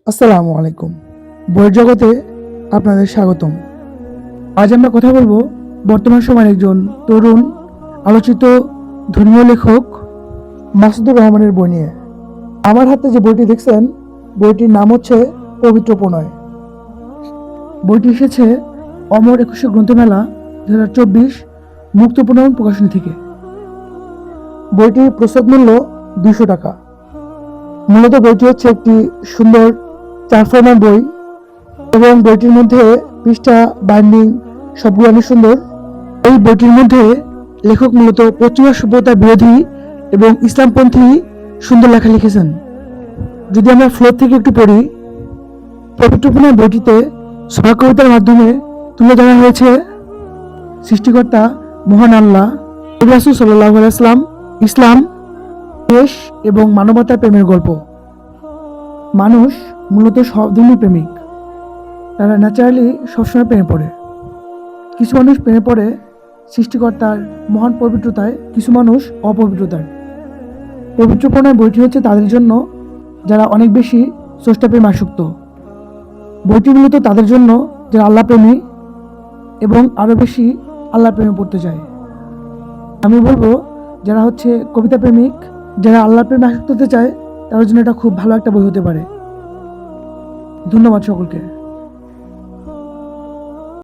আসসালামু আলাইকুম। বইয়ের জগতে আপনাদের স্বাগতম। আজ আমরা কথা বলবো বর্তমান সময়ের একজন তরুণ আলোচিত ধর্মীয় লেখক মাসুদুর রহমানের বই নিয়ে। আমার হাতে যে বইটি দেখছেন, বইটির নাম হচ্ছে পবিত্র প্রণয়। বইটি এসেছে অমর 21শে গ্রন্থমেলা 2024 মুক্ত প্রণয়ন প্রকাশনী থেকে। বইটির প্রস্তাব মূল্য 200 টাকা। মূলত বইটি হচ্ছে একটি সুন্দর 4 ফরম্যাট বই এবং বইটির মধ্যে পৃষ্ঠা বাইন্ডিং সবগুলো অনেক সুন্দর। এই বইটির মধ্যে লেখক মূলত পশ্চিমা সভ্যতা বিরোধী এবং ইসলামপন্থী সুন্দর লেখা লিখেছেন। যদি আমরা ফ্লোর থেকে একটু পড়ি, পবিত্র প্রণয় বইটিতে সভা কবিতার মাধ্যমে তুলে ধরা হয়েছে সৃষ্টিকর্তা মহান আল্লাহ, রাসূল সাল্লাল্লাহু আলাইহি ওয়াসাল্লাম, ইসলাম, দেশ এবং মানবতার প্রেমের গল্প। মানুষ মূলত সব ধরনের প্রেমিক, তারা ন্যাচারালি সবসময় প্রেমে পড়ে। কিছু মানুষ প্রেমে পড়ে সৃষ্টিকর্তার মহান পবিত্রতায়, কিছু মানুষ অপবিত্রতায়। পবিত্র প্রণয় বইটি হচ্ছে তাদের জন্য যারা অনেক বেশি স্রষ্টাপ্রেম আসক্ত। বইটি মূলত তাদের জন্য যারা আল্লাহ প্রেমী এবং আরও বেশি আল্লাহ প্রেমে পড়তে চায়। আমি বলবো যারা হচ্ছে কবিতা প্রেমিক, যারা আল্লাহ প্রেমে আসক্ত হতে চায়, তাদের জন্য এটা খুব ভালো একটা বই হতে পারে। ধন্যবাদ সকলকে।